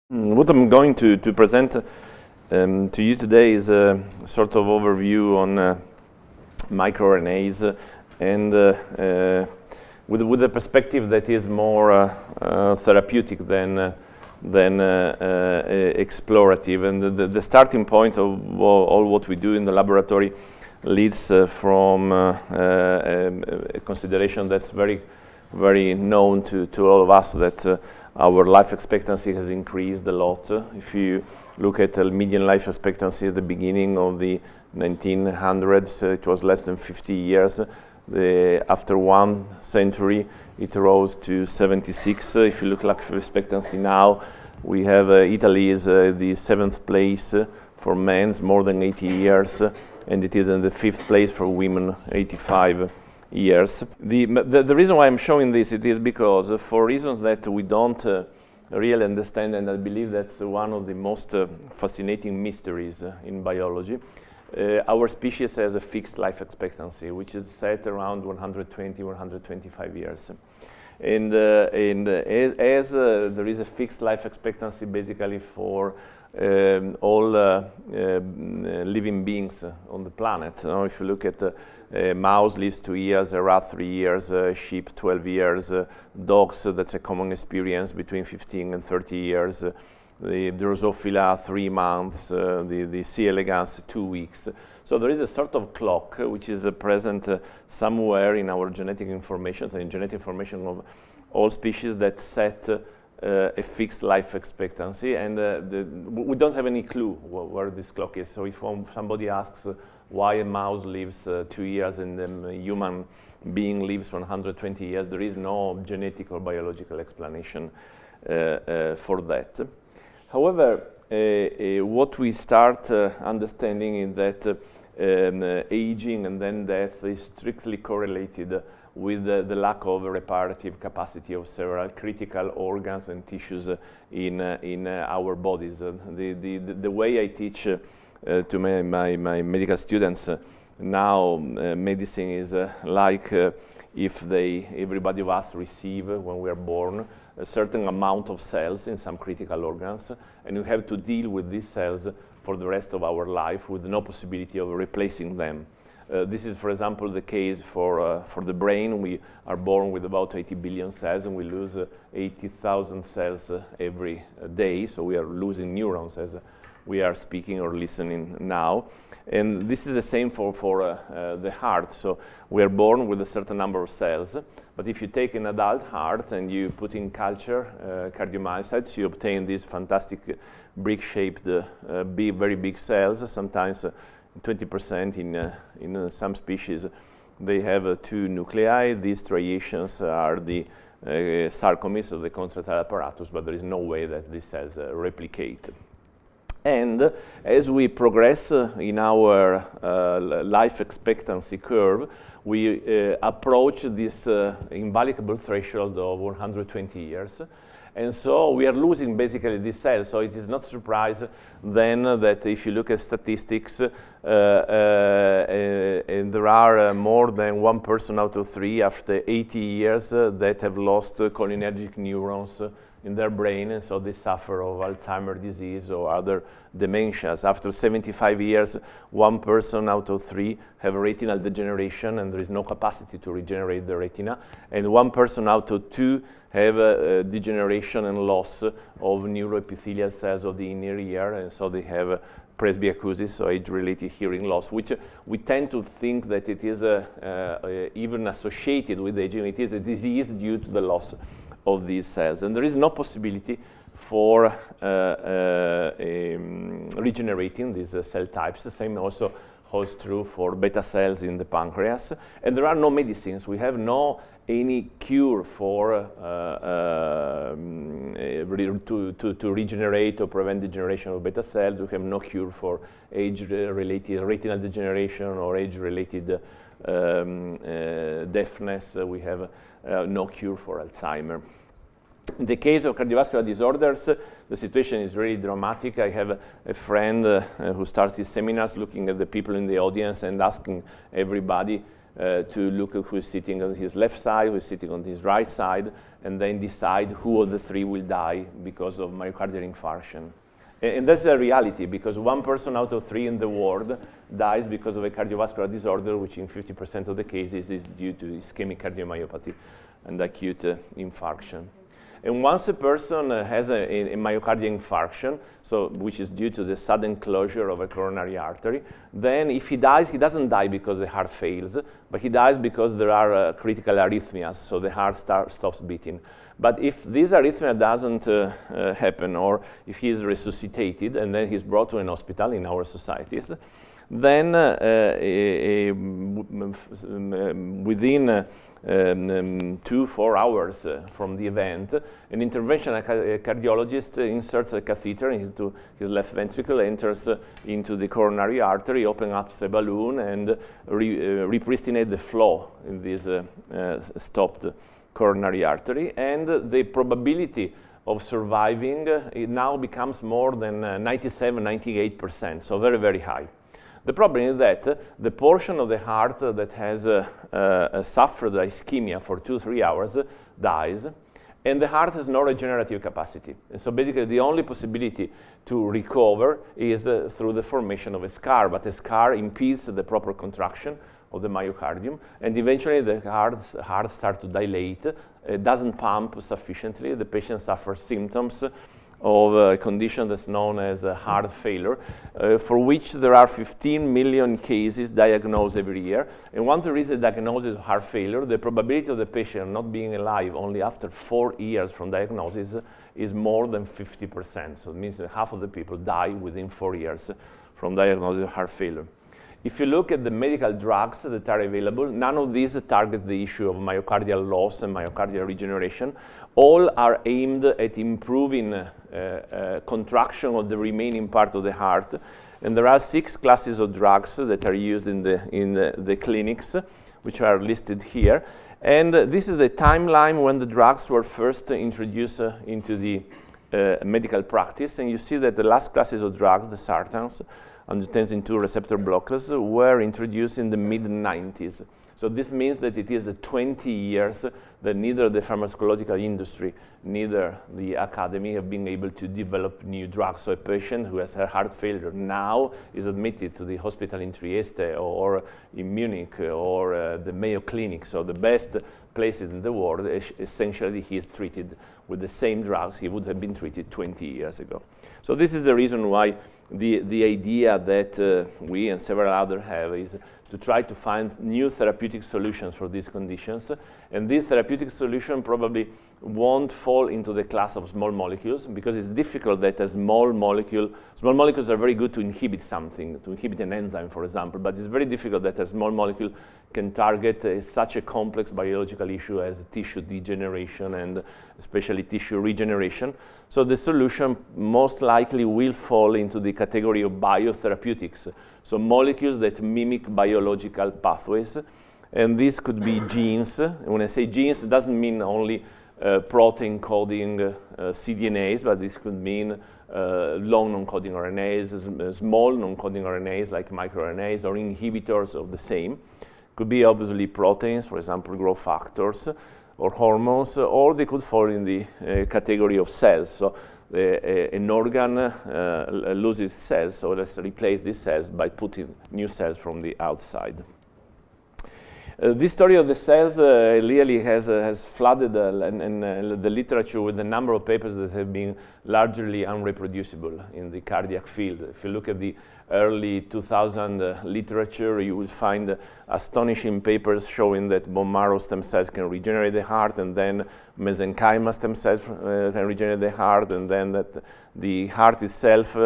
What I'm going to present to you today is a sort of overview on microRNAs and with a perspective that is more therapeutic than explorative. And the starting point of all what we do in the laboratory leads from a consideration that's very known to all of us, that our life expectancy has increased a lot. If you look at the median life expectancy at the beginning of the 1900s, it was less than 50 years. After 1 century, it rose to 76. If you look at life expectancy now, we have Italy is the 7th place for men, more than 80 years, and it is in the 5th place for women, 85 years. The reason why I'm showing this, it is because for reasons that we don't really understand, and I believe that's one of the most fascinating mysteries in biology, our species has a fixed life expectancy, which is set around 120, 125 years. And as there is a fixed life expectancy basically for all living beings on the planet. If you look at mouse lives 2 years, a rat 3 years, sheep 12 years, dogs, that's a common experience, between 15 and 30 years, the Drosophila 3 months, the C. elegans 2 weeks. So there is a sort of clock which is present somewhere in our genetic information, and in genetic information of all species, that set a fixed life expectancy, and we don't have any clue where this clock is. So if somebody asks why a mouse lives 2 years and a human being lives 120 years, there is no genetic or biological explanation for that. However, what we start understanding is that aging and then death is strictly correlated with the lack of reparative capacity of several critical organs and tissues in our bodies. The way I teach to my medical students now, medicine is like if everybody of us receive, when we are born, a certain amount of cells in some critical organs, and you have to deal with these cells for the rest of our life with no possibility of replacing them. This is, for example, the case for the brain. We are born with about 80 billion cells, and we lose 80,000 cells every day. So we are losing neurons as we are speaking or listening now. And this is the same for the heart. So we are born with a certain number of cells. But if you take an adult heart and you put in culture cardiomyocytes, you obtain these fantastic brick-shaped, very big cells, sometimes 20% in some species. They have 2 nuclei. These striations are the sarcomeres of the contractile apparatus, but there is no way that these cells replicate. And as we progress in our life expectancy curve, we approach this invaluable threshold of 120 years. And so we are losing basically these cells. So it is not surprise then that if you look at statistics, and there are more than 1 person out of 3 after 80 years that have lost cholinergic neurons in their brain, and so they suffer of Alzheimer's disease or other dementias. After 75 years, 1 person out of 3 have retinal degeneration, and there is no capacity to regenerate the retina, and 1 person out of 2 have degeneration and loss of neuroepithelial cells of the inner ear, and so they have presbyacusis, so age-related hearing loss, which we tend to think that it is even associated with aging. It is a disease due to the loss of these cells, and there is no possibility for regenerating these cell types. The same also holds true for beta cells in the pancreas, and there are no medicines. We have any cure for to regenerate or prevent degeneration of beta cells. We have no cure for age-related retinal degeneration or age-related deafness. We have no cure for Alzheimer's. In the case of cardiovascular disorders, the situation is really dramatic. I have a friend who starts his seminars looking at the people in the audience and asking everybody to look at who's sitting on his left side, who's sitting on his right side, and then decide who of the three will die because of myocardial infarction. And that's a reality, because 1 person out of 3 in the world dies because of a cardiovascular disorder, which in 50% of the cases is due to ischemic cardiomyopathy and acute infarction. And once a person has a myocardial infarction, which is due to the sudden closure of a coronary artery, then if he dies, he doesn't die because the heart fails, but he dies because there are critical arrhythmias, so the heart stops beating. But if this arrhythmia doesn't happen, or if he is resuscitated and then he's brought to an hospital in our societies, then within 2-4 hours from the event, an interventional cardiologist inserts a catheter into his left ventricle, enters into the coronary artery, opens up the balloon, and repristinate the flow in this stopped coronary artery. And the probability of surviving it now becomes more than 97-98%, so very, very high. The problem is that the portion of the heart that has suffered ischemia for 2-3 hours dies, and the heart has no regenerative capacity. And so basically the only possibility to recover is through the formation of a scar, but a scar impedes the proper contraction of the myocardium, and eventually the heart starts to dilate, it doesn't pump sufficiently, the patient suffers symptoms of a condition that's known as heart failure, for which there are 15 million cases diagnosed every year. And once there is a diagnosis of heart failure, the probability of the patient not being alive only after 4 years from diagnosis is more than 50%. So it means that half of the people die within 4 years from diagnosis of heart failure. If you look at the medical drugs that are available, none of these target the issue of myocardial loss and myocardial regeneration. All are aimed at improving contraction of the remaining part of the heart. And there are 6 classes of drugs that are used in the clinics, which are listed here. And this is the timeline when the drugs were first introduced into the medical practice. And you see that the last classes of drugs, the sartans, angiotensin II receptor blockers, were introduced in the mid-90s. So this means that it is 20 years that neither the pharmacological industry, neither the academy have been able to develop new drugs. So a patient who has a heart failure now is admitted to the hospital in Trieste or in Munich or the Mayo Clinic, so the best places in the world. Essentially he is treated with the same drugs he would have been treated 20 years ago. So this is the reason why the idea that we and several others have is to try to find new therapeutic solutions for these conditions. And this therapeutic solution probably won't fall into the class of small molecules, because it's difficult that a small molecules are very good to inhibit something, to inhibit an enzyme, for example, but it's very difficult that a small molecule can target such a complex biological issue as tissue degeneration and especially tissue regeneration. So the solution most likely will fall into the category of biotherapeutics, so molecules that mimic biological pathways. And this could be genes. And when I say genes, it doesn't mean only protein coding cDNAs, but this could mean long non-coding RNAs, small non-coding RNAs like microRNAs, or inhibitors of the same. Could be obviously proteins, for example, growth factors, or hormones, or they could fall in the category of cells. So an organ loses cells, so let's replace these cells by putting new cells from the outside. This story of the cells really has flooded the literature with a number of papers that have been largely unreproducible in the cardiac field. If you look at the early 2000 literature, you will find astonishing papers showing that bone marrow stem cells can regenerate the heart, and then mesenchymal stem cells can regenerate the heart, and then that the heart itself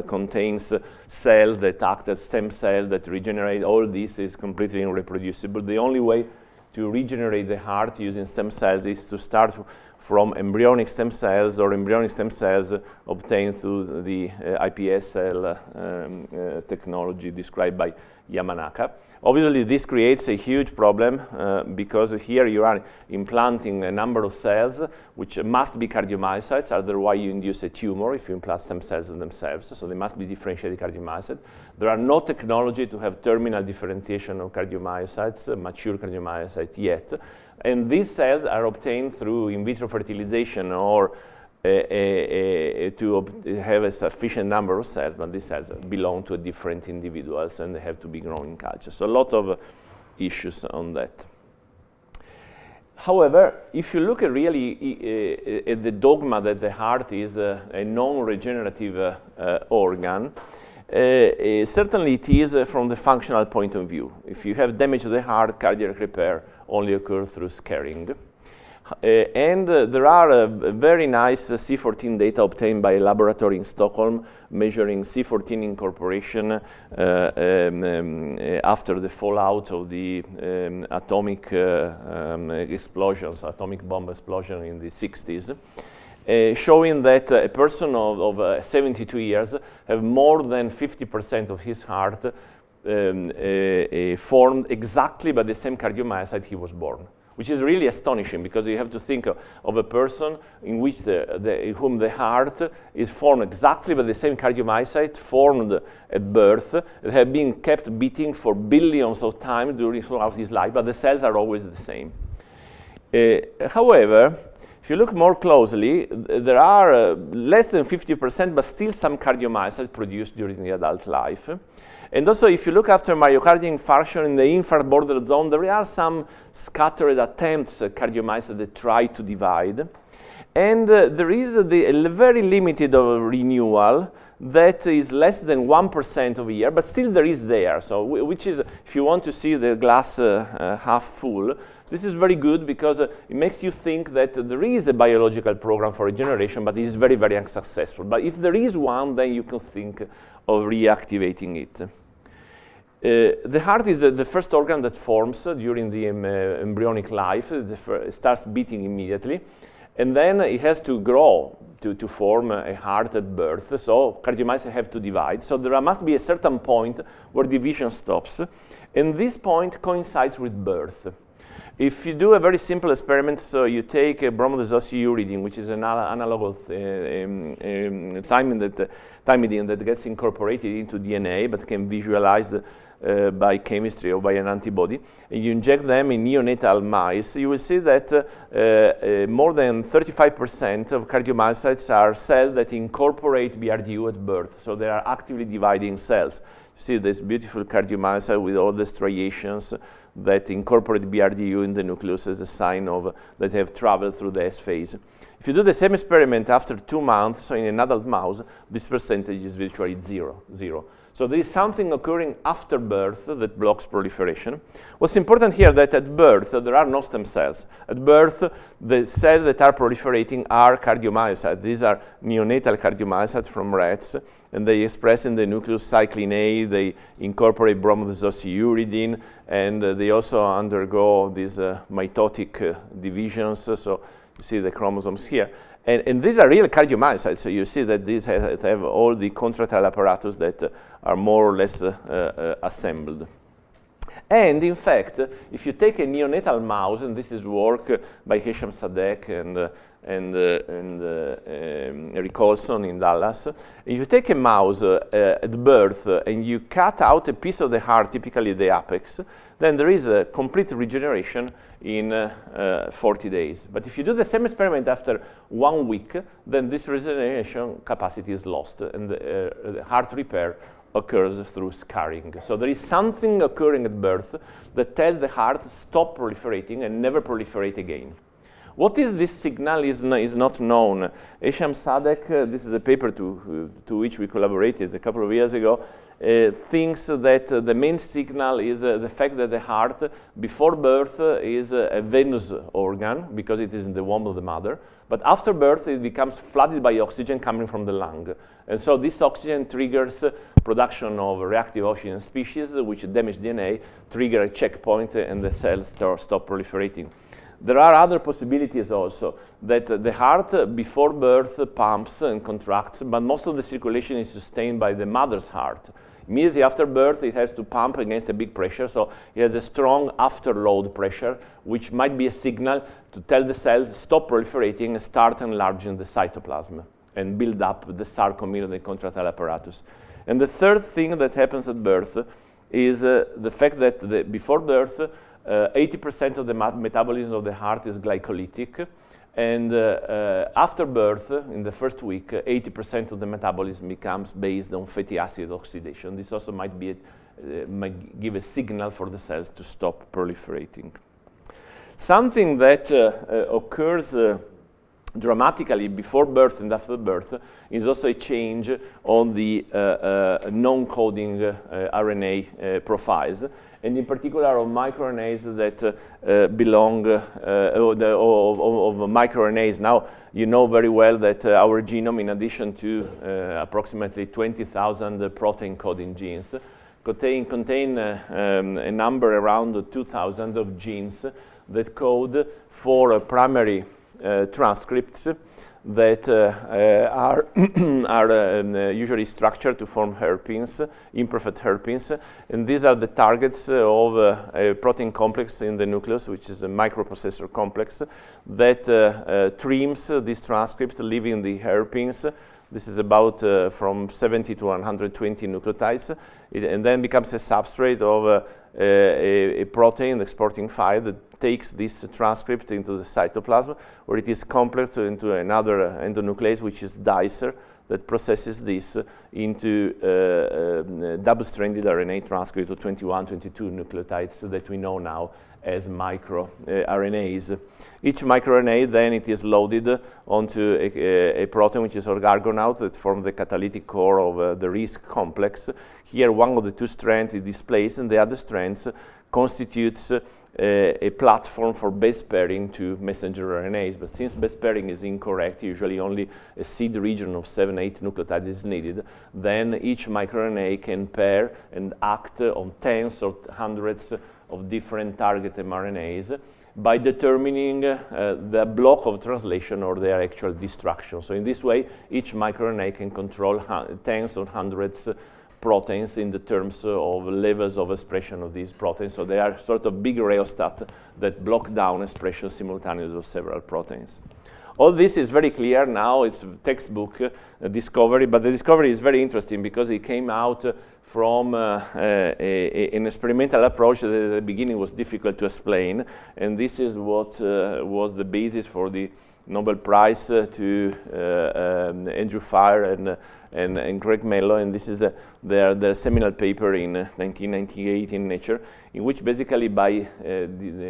contains cells that act as stem cells that regenerate. All this is completely irreproducible. The only way to regenerate the heart using stem cells is to start from embryonic stem cells or embryonic stem cells obtained through the iPS cell technology described by Yamanaka. Obviously, this creates a huge problem because here you are implanting a number of cells which must be cardiomyocytes, otherwise you induce a tumor if you implant stem cells in themselves, so they must be differentiated cardiomyocytes. There are no technology to have terminal differentiation of cardiomyocytes, mature cardiomyocytes yet, and these cells are obtained through in vitro fertilization or to have a sufficient number of cells, but these cells belong to different individuals and they have to be grown in culture. So a lot of issues on that. However, if you look at really at the dogma that the heart is a non-regenerative organ, certainly it is from the functional point of view. If you have damage to the heart, cardiac repair only occurs through scarring. There are very nice C14 data obtained by a laboratory in Stockholm measuring C14 incorporation after the fallout of the atomic explosions, atomic bomb explosion in the 60s, showing that a person of 72 years have more than 50% of his heart formed exactly by the same cardiomyocyte he was born, which is really astonishing because you have to think of a person in which whom the heart is formed exactly by the same cardiomyocyte formed at birth that have been kept beating for billions of times throughout his life, but the cells are always the same. However, if you look more closely, there are less than 50%, but still some cardiomyocytes produced during the adult life. And also, if you look after myocardial infarction in the infrared border zone, there are some scattered attempts at cardiomyocytes that try to divide. And there is a very limited renewal that is less than 1% of a year, but still there is there. So, which is, if you want to see the glass half full, this is very good because it makes you think that there is a biological program for regeneration, but it is very, very unsuccessful. But if there is one, then you can think of reactivating it. The heart is the first organ that forms during the embryonic life. It starts beating immediately, and then it has to grow to form a heart at birth. So cardiomyocytes have to divide. So there must be a certain point where division stops, and this point coincides with birth. If you do a very simple experiment, so you take a bromodesoxyuridine, which is an analog of thymidine that gets incorporated into DNA but can be visualized by chemistry or by an antibody, and you inject them in neonatal mice, you will see that more than 35% of cardiomyocytes are cells that incorporate BRDU at birth, so they are actively dividing cells. You see this beautiful cardiomyocyte with all the striations that incorporate BRDU in the nucleus as a sign of that they have traveled through the S phase. If you do the same experiment after 2 months, so in an adult mouse, this percentage is virtually zero. So there is something occurring after birth that blocks proliferation. What's important here that at birth, there are no stem cells. At birth, the cells that are proliferating are cardiomyocytes. These are neonatal cardiomyocytes from rats, and they express in the nucleus cyclin A, they incorporate bromodesoxyuridine, and they also undergo these mitotic divisions. So you see the chromosomes here. And these are real cardiomyocytes, so you see that these have all the contractile apparatus that are more or less assembled. And in fact, if you take a neonatal mouse, and this is work by Hesham Sadek and Eric Olson in Dallas, if you take a mouse at birth and you cut out a piece of the heart, typically the apex, then there is a complete regeneration in 40 days. But if you do the same experiment after 1 week, then this regeneration capacity is lost, and the heart repair occurs through scarring. So there is something occurring at birth that tells the heart stop proliferating and never proliferate again. What is this signal is not known. Hesham Sadek, this is a paper to which we collaborated a couple of years ago, thinks that the main signal is the fact that the heart before birth is a venous organ because it is in the womb of the mother, but after birth it becomes flooded by oxygen coming from the lung. And so this oxygen triggers production of reactive oxygen species which damage DNA, trigger a checkpoint, and the cells stop proliferating. There are other possibilities also, that the heart before birth pumps and contracts, but most of the circulation is sustained by the mother's heart. Immediately after birth, it has to pump against a big pressure, so it has a strong afterload pressure, which might be a signal to tell the cells stop proliferating and start enlarging the cytoplasm and build up the sarcomere, the contractile apparatus. And the third thing that happens at birth is the fact that before birth, 80% of the metabolism of the heart is glycolytic, and after birth, in the first week, 80% of the metabolism becomes based on fatty acid oxidation. This also might give a signal for the cells to stop proliferating. Something that occurs dramatically before birth and after birth is also a change on the non-coding RNA profiles, and in particular on microRNAs that belong, of microRNAs. Now, you know very well that our genome, in addition to approximately 20,000 protein coding genes, contain a number around 2,000 of genes that code for primary transcripts that are usually structured to form hairpins, imperfect hairpins, and these are the targets of a protein complex in the nucleus, which is a microprocessor complex that trims this transcript, leaving the hairpins. This is about from 70 to 120 nucleotides, and then becomes a substrate of a protein exporting file that takes this transcript into the cytoplasm, where it is complexed into another endonuclease, which is dicer, that processes this into double-stranded RNA transcript of 21, 22 nucleotides that we know now as microRNAs. Each microRNA then it is loaded onto a protein which is orgargonaut that forms the catalytic core of the RISC complex. Here one of the two strands is displaced and the other strands constitutes a platform for base pairing to messenger RNAs, but since base pairing is incorrect, usually only a seed region of 7-8 nucleotides is needed, then each microRNA can pair and act on tens or hundreds of different target mRNAs by determining the block of translation or their actual destruction. So in this way, each microRNA can control tens or hundreds proteins in the terms of levels of expression of these proteins. So they are sort of big rheostat that block down expression simultaneously of several proteins. All this is very clear now. It's textbook discovery, but the discovery is very interesting because it came out from an experimental approach that at the beginning was difficult to explain, and this is what was the basis for the Nobel Prize to Andrew Fire and Greg Mello, and this is their seminal paper in 1998 in Nature, in which basically by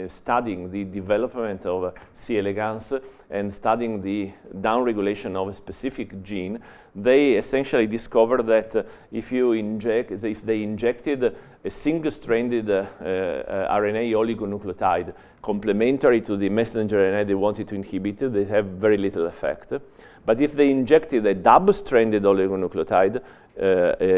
studying the development of C. elegans and studying the downregulation of a specific gene, they essentially discovered that if they injected a single-stranded RNA oligonucleotide complementary to the messenger RNA they wanted to inhibit, they have very little effect. But if they injected a double-stranded oligonucleotide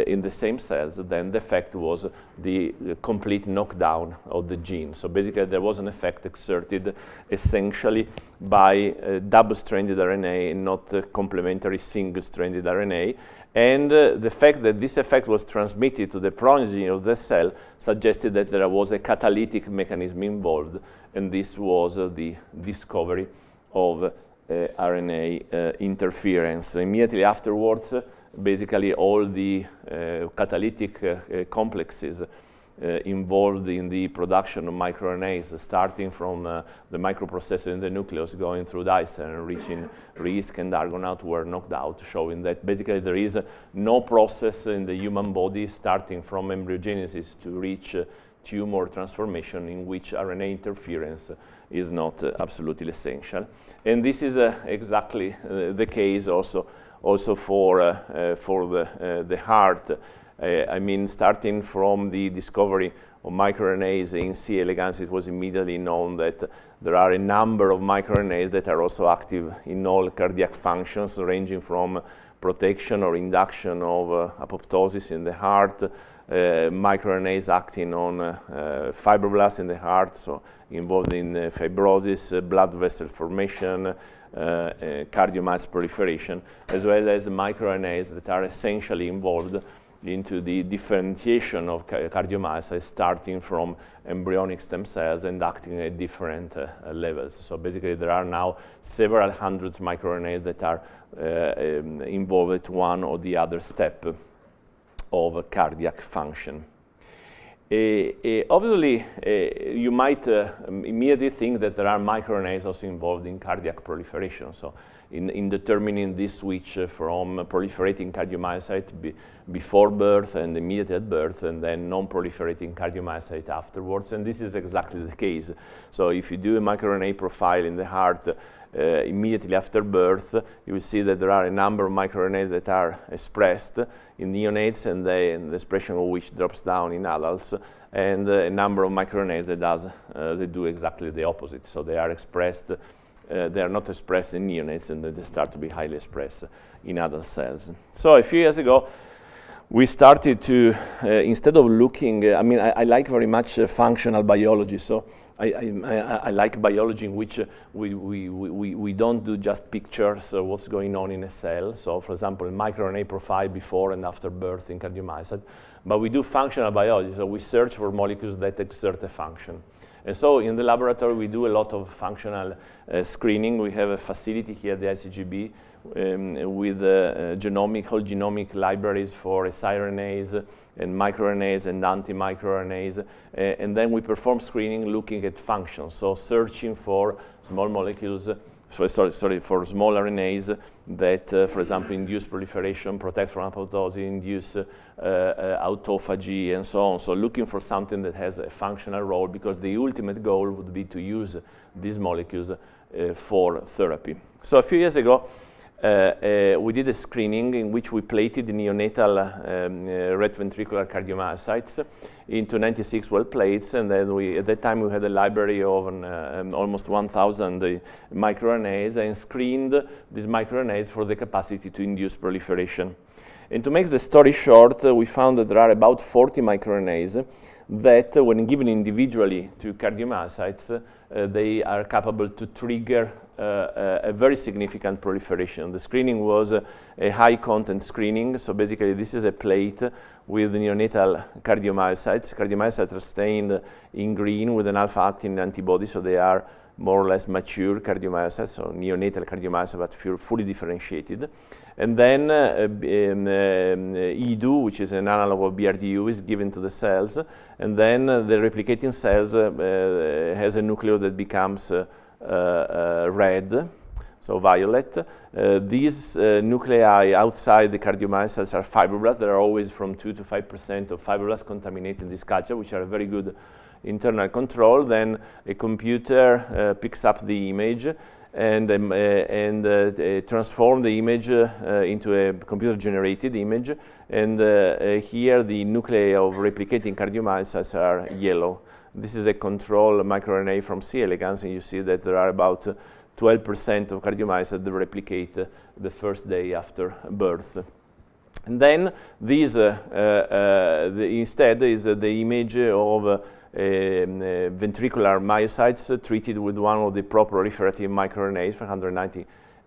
in the same cells, then the effect was the complete knockdown of the gene. So basically there was an effect exerted essentially by double-stranded RNA and not complementary single-stranded RNA. And the fact that this effect was transmitted to the progeny of the cell suggested that there was a catalytic mechanism involved, and this was the discovery of RNA interference. Immediately afterwards, basically all the catalytic complexes involved in the production of microRNAs, starting from the microprocessor in the nucleus, going through dicer and reaching RISC and argonaut, were knocked out, showing that basically there is no process in the human body starting from embryogenesis to reach tumor transformation in which RNA interference is not absolutely essential. And this is exactly the case also for the heart. I mean, starting from the discovery of microRNAs in C. elegans, it was immediately known that there are a number of microRNAs that are also active in all cardiac functions, ranging from protection or induction of apoptosis in the heart, microRNAs acting on fibroblasts in the heart, so involved in fibrosis, blood vessel formation, cardiomyocyte proliferation, as well as microRNAs that are essentially involved into the differentiation of cardiomyocytes, starting from embryonic stem cells and acting at different levels. So basically, there are now several hundred microRNAs that are involved at one or the other step of cardiac function. Obviously, you might immediately think that there are microRNAs also involved in cardiac proliferation. So in determining this switch from proliferating cardiomyocyte before birth and immediately at birth, and then non-proliferating cardiomyocyte afterwards. And this is exactly the case. So if you do a microRNA profile in the heart immediately after birth, you will see that there are a number of microRNAs that are expressed in neonates, and the expression of which drops down in adults, and a number of microRNAs that they do exactly the opposite. So they are expressed, they are not expressed in neonates, and they start to be highly expressed in adult cells. So a few years ago, we started to, instead of looking, I like very much functional biology, so I like biology in which we don't do just pictures of what's going on in a cell. So, for example, a microRNA profile before and after birth in cardiomyocyte, but we do functional biology. So we search for molecules that exert a function. And so in the laboratory, we do a lot of functional screening. We have a facility here at the ICGEB with whole genomic libraries for siRNAs and microRNAs and anti-microRNAs. And then we perform screening looking at functions, so searching for small molecules, for small RNAs that, for example, induce proliferation, protect from apoptosis, induce autophagy, and so on. So looking for something that has a functional role, because the ultimate goal would be to use these molecules for therapy. So a few years ago, we did a screening in which we plated neonatal right ventricular cardiomyocytes into 96 well plates, and then at that time we had a library of almost 1,000 microRNAs, and screened these microRNAs for the capacity to induce proliferation. And to make the story short, we found that there are about 40 microRNAs that, when given individually to cardiomyocytes, they are capable to trigger a very significant proliferation. The screening was a high content screening. So basically, this is a plate with neonatal cardiomyocytes. Cardiomyocytes are stained in green with an alpha-actin antibody, so they are more or less mature cardiomyocytes, so neonatal cardiomyocytes, but fully differentiated. And then EDU, which is an analog of BRDU, is given to the cells, and then the replicating cells has a nucleus that becomes red, so violet. These nuclei outside the cardiomyocytes are fibroblasts. There are always from 2 to 5% of fibroblasts contaminated in this culture, which are a very good internal control. Then a computer picks up the image and transform the image into a computer-generated image. And here the nuclei of replicating cardiomyocytes are yellow. This is a control microRNA from C. elegans, and you see that there are about 12% of cardiomyocytes that replicate the first day after birth. And then these, instead, is the image of ventricular myocytes treated with one of the pro-proliferative microRNAs,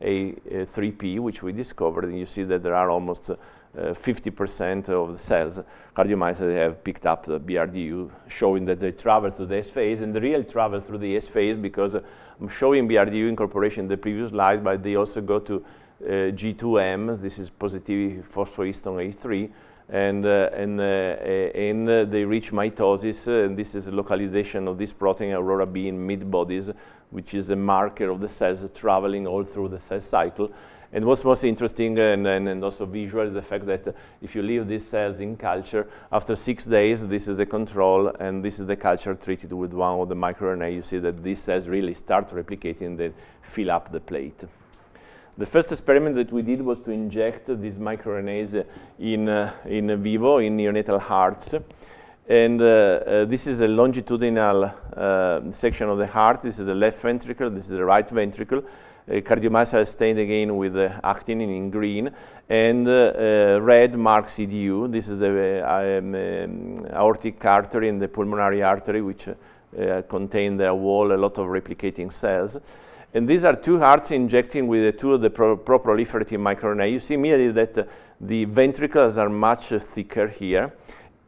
490A3P, which we discovered, and you see that there are almost 50% of the cells, cardiomyocytes, that have picked up the BRDU, showing that they travel through the S phase, and they really travel through the S phase because I'm showing BRDU incorporation in the previous slide, but they also go to G2M, this is positive phosphohistone A3, and they reach mitosis, and this is a localization of this protein Aurora B in mid-bodies, which is a marker of the cells traveling all through the cell cycle. And what's most interesting and also visual is the fact that if you leave these cells in culture, after 6 days, this is the control, and this is the culture treated with one of the microRNA. You see that these cells really start replicating, they fill up the plate. The first experiment that we did was to inject these microRNAs in vivo, in neonatal hearts. And this is a longitudinal section of the heart. This is the left ventricle, this is the right ventricle. Cardiomyocytes stained again with actin in green, and red marks EDU. This is the aortic artery and the pulmonary artery, which contain their wall a lot of replicating cells. And these are two hearts injecting with two of the pro-proliferative microRNA. You see immediately that the ventricles are much thicker here.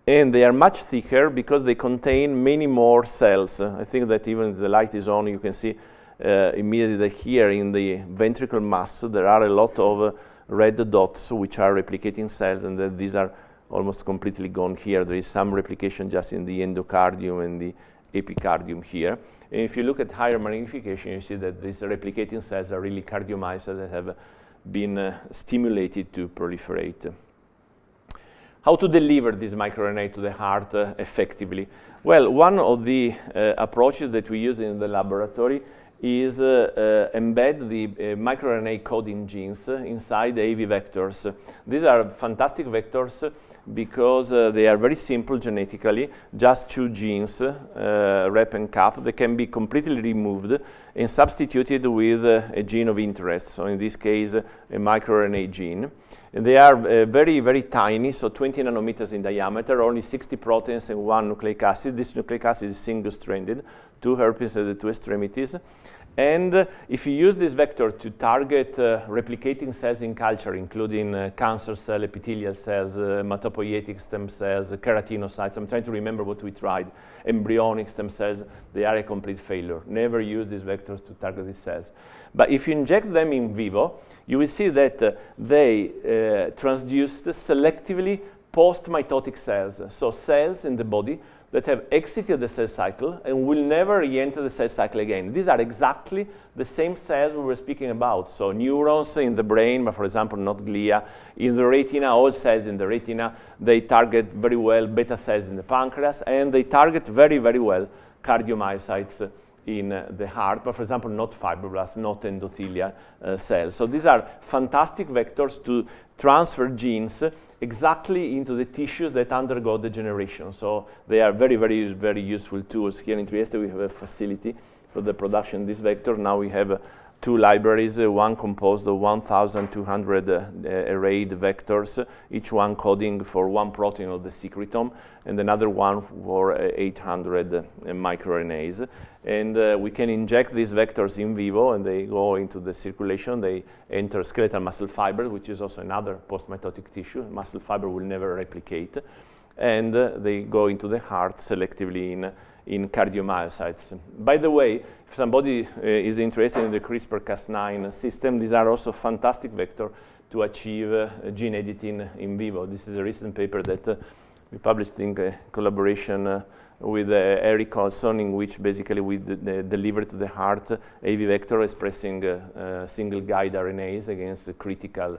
And they are much thicker because they contain many more cells. I think that even if the light is on, you can see immediately that here in the ventricle mass, there are a lot of red dots, which are replicating cells, and that these are almost completely gone here. There is some replication just in the endocardium and the epicardium here. And if you look at higher magnification, you see that these replicating cells are really cardiomyocytes that have been stimulated to proliferate. How to deliver this microRNA to the heart effectively? Well, one of the approaches that we use in the laboratory is embed the microRNA coding genes inside the AAV vectors. These are fantastic vectors because they are very simple genetically, just two genes, rep and cap. They can be completely removed and substituted with a gene of interest. So in this case, a microRNA gene. And they are very, very tiny, so 20 nanometers in diameter, only 60 proteins and 1 nucleic acid. This nucleic acid is single-stranded, 2 herpes at the 2 extremities. And if you use this vector to target replicating cells in culture, including cancer cell, epithelial cells, hematopoietic stem cells, keratinocytes, I'm trying to remember what we tried, embryonic stem cells, they are a complete failure. Never use these vectors to target these cells. But if you inject them in vivo, you will see that they transduced selectively post-mitotic cells, so cells in the body that have exited the cell cycle and will never re-enter the cell cycle again. These are exactly the same cells we were speaking about. So neurons in the brain, but for example, not glia. In the retina, all cells in the retina, they target very well beta cells in the pancreas, and they target very, very well cardiomyocytes in the heart, but for example, not fibroblasts, not endothelial cells. So these are fantastic vectors to transfer genes exactly into the tissues that undergo degeneration. So they are very, very, very useful tools. Here in Trieste, we have a facility for the production of these vectors. Now we have two libraries, one composed of 1,200 arrayed vectors, each one coding for one protein of the secretome, and another one for 800 microRNAs. And we can inject these vectors in vivo, and they go into the circulation. They enter skeletal muscle fiber, which is also another post-mitotic tissue. Muscle fiber will never replicate. And they go into the heart selectively in cardiomyocytes. By the way, if somebody is interested in the CRISPR-Cas9 system, these are also fantastic vectors to achieve gene editing in vivo. This is a recent paper that we published in collaboration with Eric Olson, in which basically we deliver to the heart AAV vector expressing single guide RNAs against the critical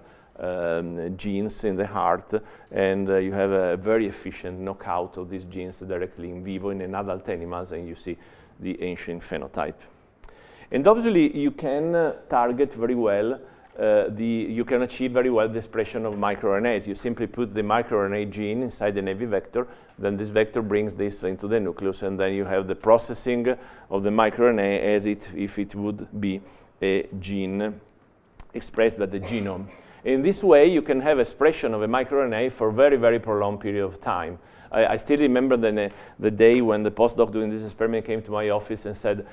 genes in the heart, and you have a very efficient knockout of these genes directly in vivo in adult animals, and you see the ancient phenotype. And obviously you can target very well, you can achieve very well the expression of microRNAs. You simply put the microRNA gene inside an AAV vector, then this vector brings this into the nucleus, and then you have the processing of the microRNA as if it would be a gene expressed by the genome. In this way, you can have expression of a microRNA for a very, very prolonged period of time. I still remember the day when the postdoc doing this experiment came to my office and said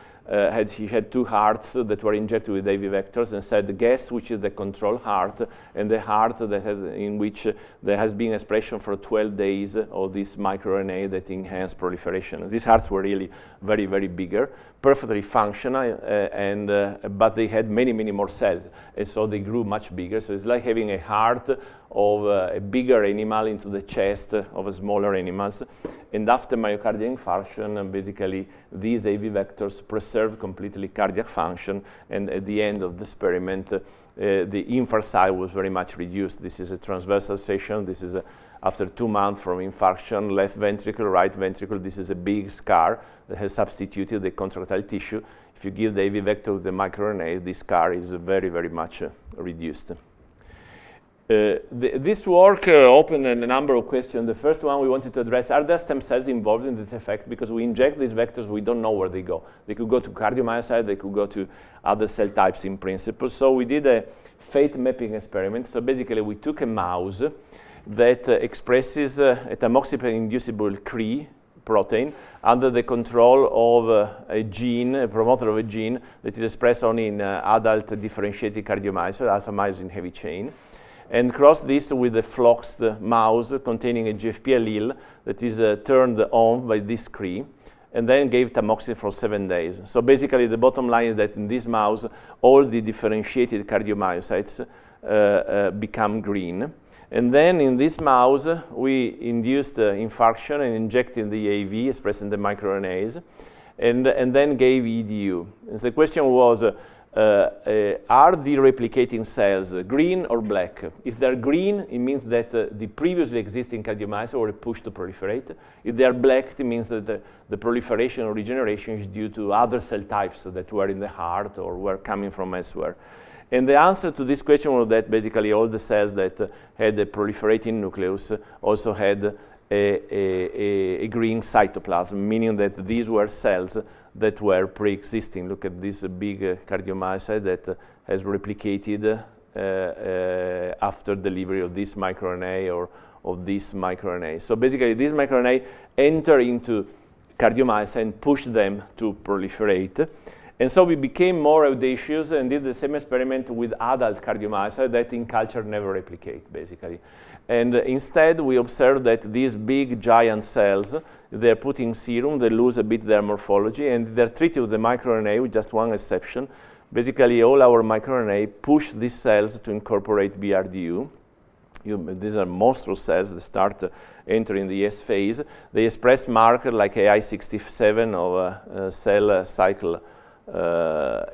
he had two hearts that were injected with AAV vectors, and said, guess which is the control heart, and the heart that in which there has been expression for 12 days of this microRNA that enhance proliferation. These hearts were really very, very bigger, perfectly functional, but they had many, many more cells, and so they grew much bigger. So it's like having a heart of a bigger animal into the chest of a smaller animals. And after myocardial infarction, basically these AAV vectors preserve completely cardiac function, and at the end of the experiment, the infarct size was very much reduced. This is a transversal section. This is after 2 months from infarction, left ventricle, right ventricle. This is a big scar that has substituted the contractile tissue. If you give the AAV vector with the microRNA, this scar is very, very much reduced. This work opened a number of questions. The first one we wanted to address, are there stem cells involved in this effect? Because we inject these vectors, we don't know where they go. They could go to cardiomyocyte, they could go to other cell types in principle. So we did a fate mapping experiment. So basically we took a mouse that expresses a tamoxifen-inducible CRE protein under the control of a gene, a promoter of a gene that is expressed only in adult differentiated cardiomyocyte, alpha-myosin heavy chain, and cross this with a floxed mouse containing a GFP allele that is turned on by this Cre, and then gave tamoxifen for 7 days. So basically the bottom line is that in this mouse, all the differentiated cardiomyocytes become green. And then in this mouse, we induced infarction and injected the AAV, expressing the microRNAs, and then gave EDU. And the question was, are the replicating cells green or black? If they're green, it means that the previously existing cardiomyocytes were pushed to proliferate. If they are black, it means that the proliferation or regeneration is due to other cell types that were in the heart or were coming from elsewhere. And the answer to this question was that basically all the cells that had a proliferating nucleus also had a green cytoplasm, meaning that these were cells that were pre-existing. Look at this big cardiomyocyte that has replicated after delivery of this microRNA or of this microRNA. So basically, these microRNA enter into cardiomyocyte and push them to proliferate. And so we became more audacious and did the same experiment with adult cardiomyocyte that in culture never replicate, basically. And instead, we observed that these big giant cells, they're put in serum, they lose a bit their morphology, and they're treated with the microRNA with just one exception. Basically, all our microRNA push these cells to incorporate BRDU. These are monstrous cells that start entering the S phase. They express marker like AI67 of cell cycle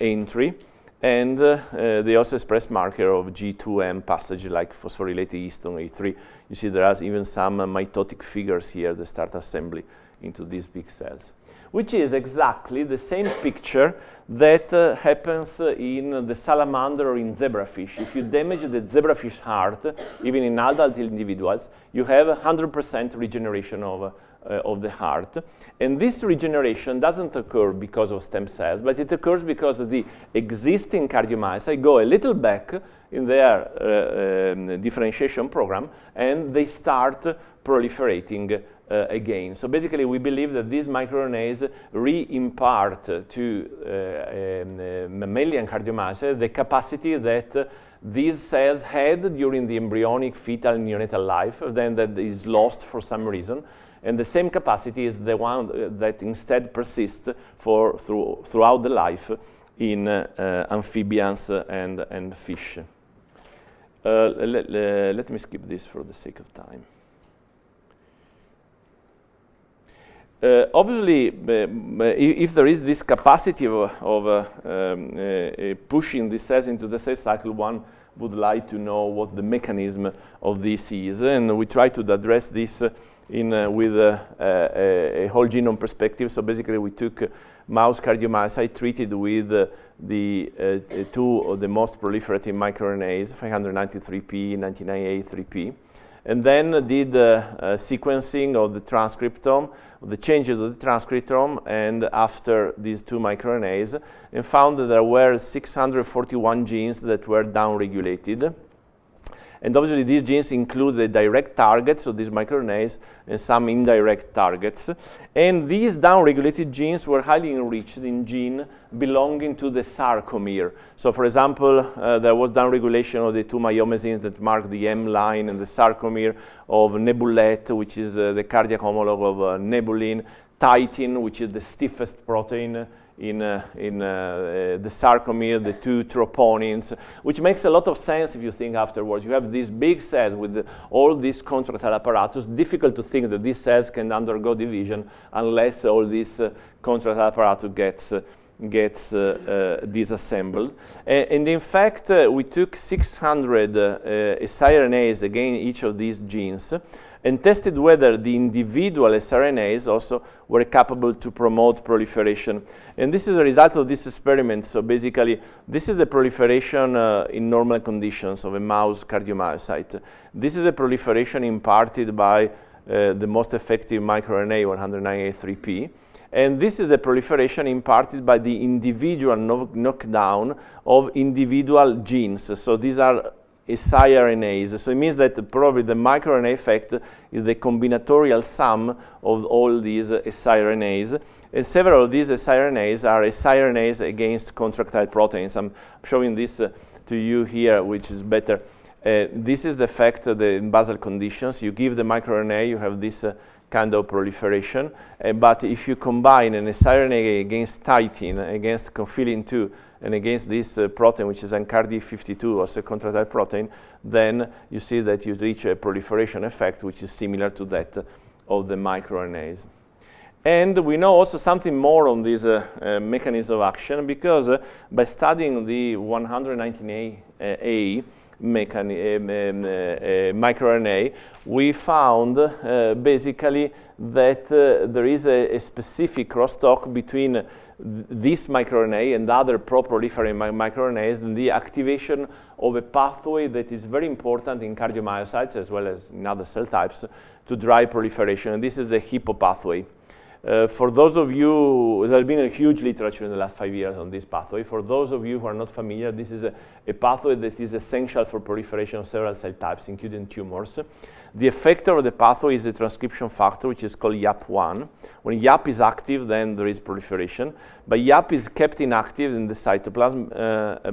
entry, and they also express marker of G2M passage like phosphorylated histone A3. You see there are even some mitotic figures here that start assembly into these big cells, which is exactly the same picture that happens in the salamander or in zebrafish. If you damage the zebrafish heart, even in adult individuals, you have 100% regeneration of the heart. And this regeneration doesn't occur because of stem cells, but it occurs because the existing cardiomyocytes go a little back in their differentiation program, and they start proliferating again. So basically, we believe that these microRNAs re-impart to mammalian cardiomyocytes the capacity that these cells had during the embryonic, fetal, neonatal life, then that is lost for some reason. And the same capacity is the one that instead persists throughout the life in amphibians and fish. Let me skip this for the sake of time. Obviously, if there is this capacity of pushing the cells into the cell cycle, one would like to know what the mechanism of this is. And we try to address this with a whole genome perspective. So basically, we took mouse cardiomyocyte treated with the two of the most proliferative microRNAs, 593P, 99A3P, and then did sequencing of the transcriptome, the changes of the transcriptome, and after these two microRNAs, and found that there were 641 genes that were downregulated. And obviously, these genes include the direct targets, so these microRNAs, and some indirect targets. And these downregulated genes were highly enriched in gene belonging to the sarcomere. So for example, there was downregulation of the two myomesins that mark the M line and the sarcomere of nebulette, which is the cardiac homologue of nebulin, titin, which is the stiffest protein in the sarcomere, the two troponins, which makes a lot of sense if you think afterwards. You have these big cells with all this contractile apparatus. Difficult to think that these cells can undergo division unless all this contractile apparatus gets disassembled. And in fact, we took 600 siRNAs, again, each of these genes, and tested whether the individual siRNAs also were capable to promote proliferation. And this is a result of this experiment. So basically, this is the proliferation in normal conditions of a mouse cardiomyocyte. This is a proliferation imparted by the most effective microRNA, 109A3P. And this is a proliferation imparted by the individual knockdown of individual genes. So these are siRNAs. So it means that probably the microRNA effect is the combinatorial sum of all these siRNAs. And several of these siRNAs are siRNAs against contractile proteins. I'm showing this to you here, which is better. This is the effect in basal conditions. You give the microRNA, you have this kind of proliferation. But if you combine an siRNA against titin, against confilin 2, and against this protein, which is NCARD52, also a contractile protein, then you see that you reach a proliferation effect, which is similar to that of the microRNAs. And we know also something more on this mechanism of action, because by studying the 119A microRNA, we found basically that there is a specific crosstalk between this microRNA and other pro-proliferating microRNAs and the activation of a pathway that is very important in cardiomyocytes as well as in other cell types to drive proliferation, and this is the Hippo pathway. For those of you, there has been a huge literature in the last 5 years on this pathway. For those of you who are not familiar, this is a pathway that is essential for proliferation of several cell types, including tumors. The effector of the pathway is a transcription factor, which is called YAP1. When YAP is active, then there is proliferation. But YAP is kept inactive in the cytoplasm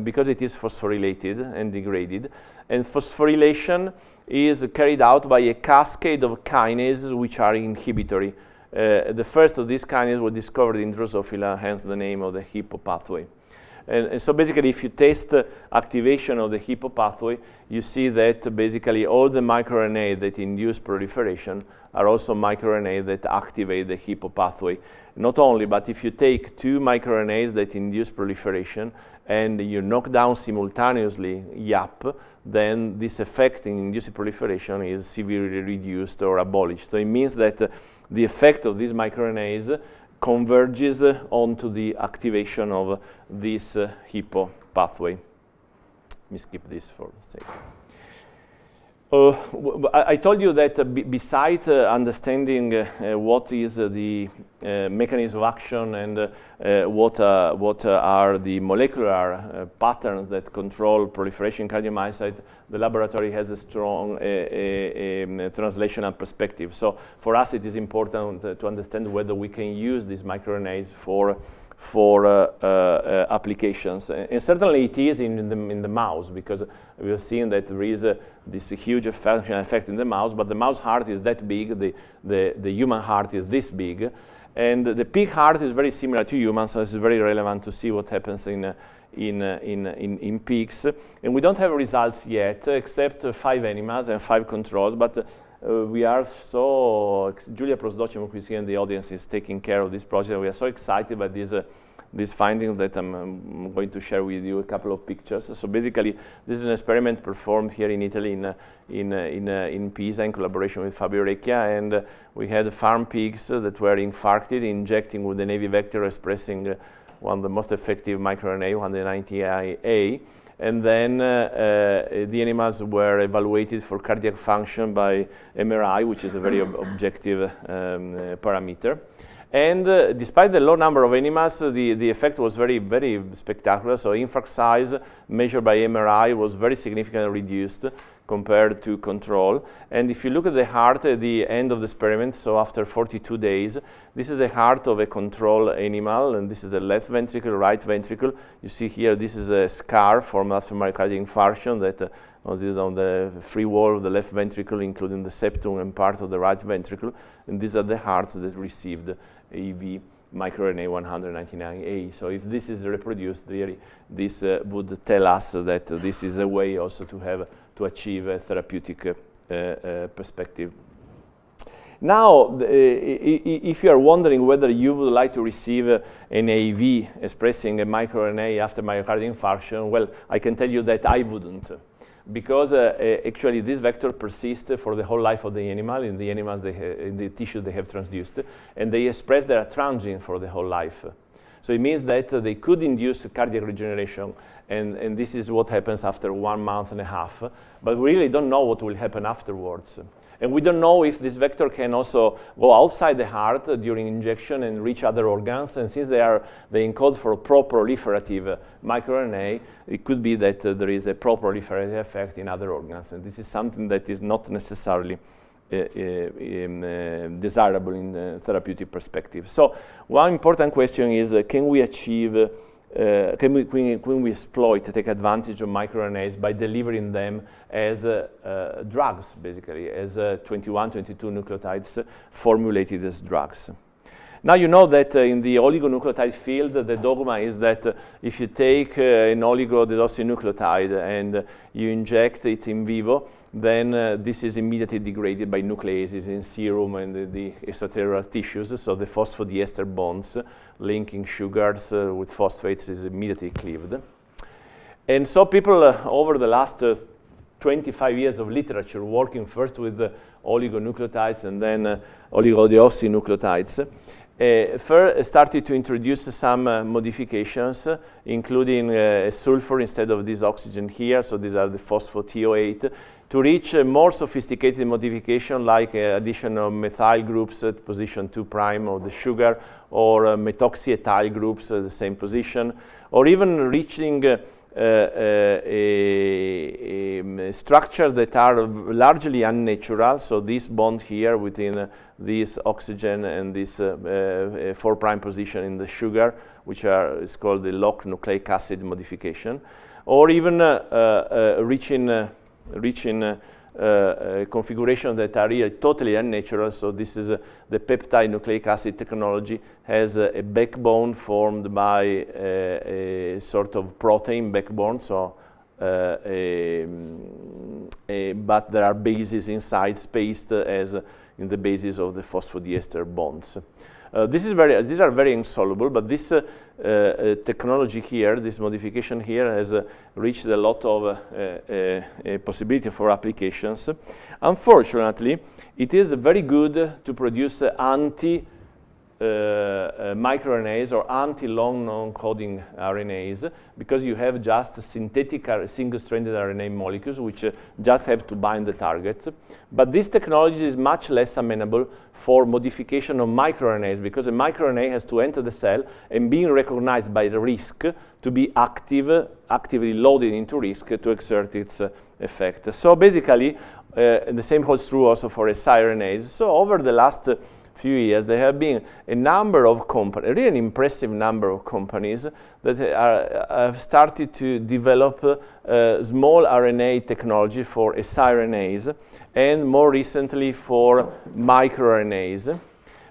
because it is phosphorylated and degraded. And phosphorylation is carried out by a cascade of kinases which are inhibitory. The first of these kinases were discovered in Drosophila, hence the name of the Hippo pathway. And so basically, if you test activation of the Hippo pathway, you see that basically all the microRNA that induce proliferation are also microRNA that activate the Hippo pathway. Not only, but if you take 2 microRNAs that induce proliferation and you knock down simultaneously YAP, then this effect in inducing proliferation is severely reduced or abolished. So it means that the effect of these microRNAs converges onto the activation of this Hippo pathway. Let me skip this for a second. I told you that besides understanding what is the mechanism of action and what are the molecular patterns that control proliferation in cardiomyocyte, the laboratory has a strong translational perspective. So for us, it is important to understand whether we can use these microRNAs for applications. And certainly it is in the mouse, because we have seen that there is this huge functional effect in the mouse, but the mouse heart is that big, the human heart is this big, and the pig heart is very similar to humans, so it's very relevant to see what happens in pigs. And we don't have results yet, except 5 animals and 5 controls, but we are so, Julia Prosdocem, who is here in the audience, is taking care of this project. We are so excited by this finding that I'm going to share with you a couple of pictures. So basically, this is an experiment performed here in Italy, in Pisa, in collaboration with Fabio Recchia, and we had farm pigs that were infarcted, injecting with an AV vector expressing one of the most effective microRNA, 190A. And then the animals were evaluated for cardiac function by MRI, which is a very objective parameter. And despite the low number of animals, the effect was very, very spectacular. So infarct size measured by MRI was very significantly reduced compared to control. And if you look at the heart at the end of the experiment, so after 42 days, this is the heart of a control animal, and this is the left ventricle, right ventricle. You see here, this is a scar formed after myocardial infarction that is on the free wall of the left ventricle, including the septum and part of the right ventricle. And these are the hearts that received AV microRNA 199A. So if this is reproduced, this would tell us that this is a way also to achieve a therapeutic perspective. Now, if you are wondering whether you would like to receive an AV expressing a microRNA after myocardial infarction, well, I can tell you that I wouldn't, because actually this vector persists for the whole life of the animal, in the animals, in the tissue they have transduced, and they express their transient for the whole life. So it means that they could induce cardiac regeneration, and this is what happens after 1.5 months, but we really don't know what will happen afterwards. And we don't know if this vector can also go outside the heart during injection and reach other organs. And since they encode for a pro-proliferative microRNA, it could be that there is a pro-proliferative effect in other organs. And this is something that is not necessarily desirable in the therapeutic perspective. So one important question is, can we achieve, can we exploit, take advantage of microRNAs by delivering them as drugs, basically, as 21, 22 nucleotides formulated as drugs? Now you know that in the oligonucleotide field, the dogma is that if you take an oligodeoxynucleotide and you inject it in vivo, then this is immediately degraded by nucleases in serum and the extracellular tissues, so the phosphodiester bonds linking sugars with phosphates is immediately cleaved. And so people over the last 25 years of literature, working first with oligonucleotides and then oligodeoxynucleotides, started to introduce some modifications, including sulfur instead of this oxygen here, so these are the phospho-TO8, to reach a more sophisticated modification like addition of methyl groups at position 2' of the sugar, or methoxyethyl groups at the same position, or even reaching structures that are largely unnatural. So this bond here within this oxygen and this 4' position in the sugar, which is called the locked nucleic acid modification, or even reaching configuration that are really totally unnatural. So this is the peptide nucleic acid technology, has a backbone formed by a sort of protein backbone, so but there are bases inside spaced as in the bases of the phosphodiester bonds. These are very insoluble, but this technology here, this modification here, has reached a lot of possibility for applications. Unfortunately, it is very good to produce anti-microRNAs or anti-long non-coding RNAs, because you have just synthetic single-stranded RNA molecules which just have to bind the target. But this technology is much less amenable for modification of microRNAs, because a microRNA has to enter the cell and being recognized by the RISC to be actively loaded into RISC to exert its effect. So basically, the same holds true also for siRNAs. So over the last few years, there have been a number of companies, a really impressive number of companies that have started to develop small RNA technology for siRNAs, and more recently for microRNAs.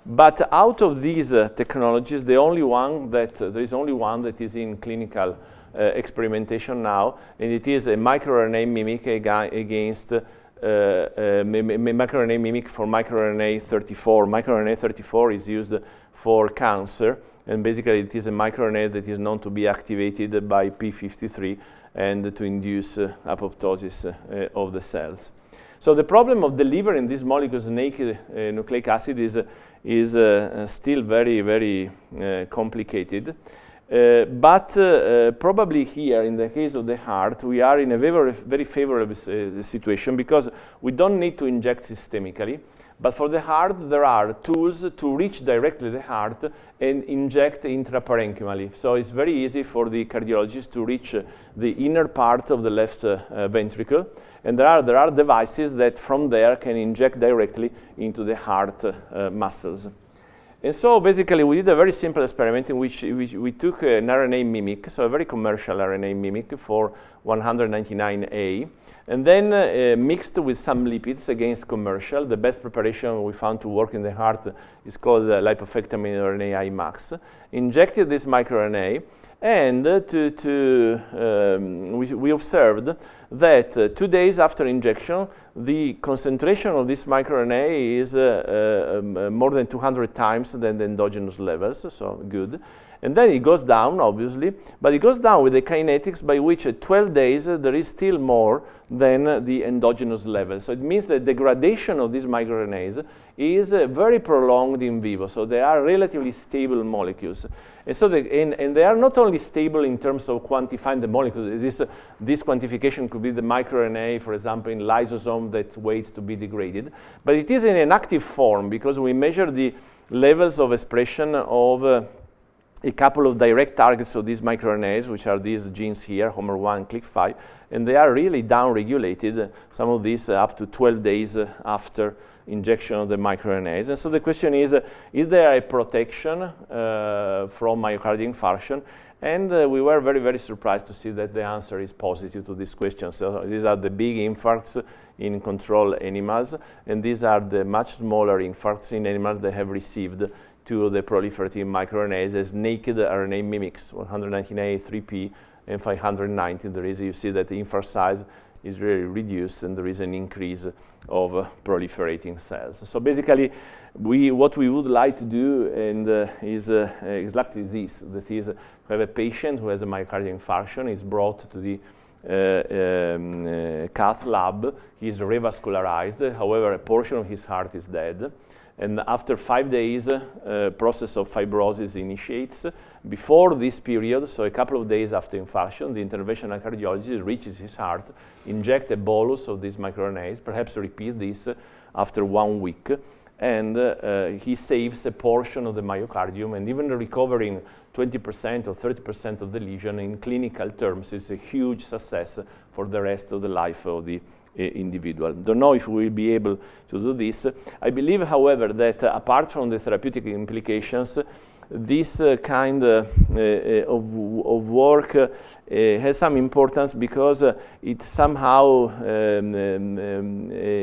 But out of these technologies, there is only one that is in clinical experimentation now, and it is a microRNA mimic against microRNA mimic for microRNA 34. MicroRNA 34 is used for cancer, and basically it is a microRNA that is known to be activated by P53 and to induce apoptosis of the cells. So the problem of delivering these molecules naked nucleic acid is still very, very complicated. But probably here, in the case of the heart, we are in a very favorable situation, because we don't need to inject systemically. But for the heart, there are tools to reach directly the heart and inject intraparenchymally. So it's very easy for the cardiologist to reach the inner part of the left ventricle. And there are devices that from there can inject directly into the heart muscles. And so basically we did a very simple experiment in which we took an RNA mimic, so a very commercial RNA mimic for 199A, and then mixed with some lipids against commercial. The best preparation we found to work in the heart is called lipofectamine RNA Imax. Injected this microRNA, and we observed that 2 days after injection, the concentration of this microRNA is more than 200 times than the endogenous levels, so good. And then it goes down, obviously, but it goes down with the kinetics by which at 12 days there is still more than the endogenous level. So it means that degradation of these microRNAs is very prolonged in vivo, so they are relatively stable molecules. And so and they are not only stable in terms of quantifying the molecules. This quantification could be the microRNA, for example, in lysosome that waits to be degraded. But it is in an active form because we measure the levels of expression of a couple of direct targets of these microRNAs, which are these genes here, HOMR1 and CLIC5, and they are really down-regulated, some of these up to 12 days after injection of the microRNAs. And so the question is there a protection from myocardial infarction? And we were very, very surprised to see that the answer is positive to this question. So these are the big infarcts in control animals, and these are the much smaller infarcts in animals that have received to the proliferative microRNAs as naked RNA mimics, 119A, 3P, and 590. You see that the infarct size is really reduced, and there is an increase of proliferating cells. So basically, what we would like to do is exactly this. That is, we have a patient who has a myocardial infarction, is brought to the cath lab. He is revascularized. However, a portion of his heart is dead. And after 5 days, process of fibrosis initiates. Before this period, so a couple of days after infarction, the interventional cardiologist reaches his heart, inject a bolus of these microRNAs, perhaps repeat this after 1 week, and he saves a portion of the myocardium, and even recovering 20% or 30% of the lesion in clinical terms is a huge success for the rest of the life of the individual. Don't know if we will be able to do this. I believe, however, that apart from the therapeutic implications, this kind of work has some importance because it somehow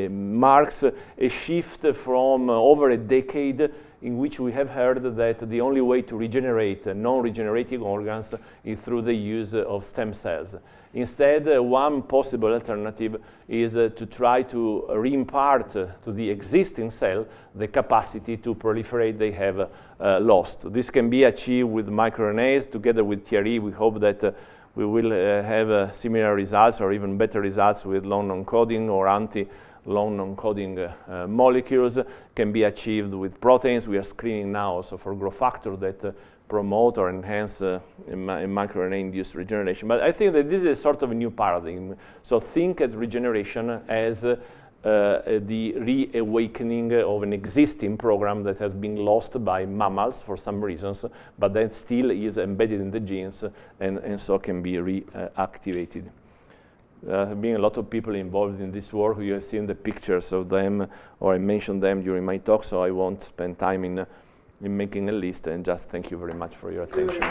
marks a shift from over a decade in which we have heard that the only way to regenerate non-regenerative organs is through the use of stem cells. Instead, one possible alternative is to try to reimpart to the existing cell the capacity to proliferate they have lost. This can be achieved with microRNAs. Together with Thierry, we hope that we will have similar results or even better results with long non-coding or anti-long non-coding molecules. Can be achieved with proteins. We are screening now also for growth factor that promote or enhance microRNA-induced regeneration. But I think that this is sort of a new paradigm. So think at regeneration as the reawakening of an existing program that has been lost by mammals for some reasons, but that still is embedded in the genes and so can be reactivated. There have been a lot of people involved in this work. You have seen the pictures of them, or I mentioned them during my talk, so I won't spend time in making a list, and just thank you very much for your attention.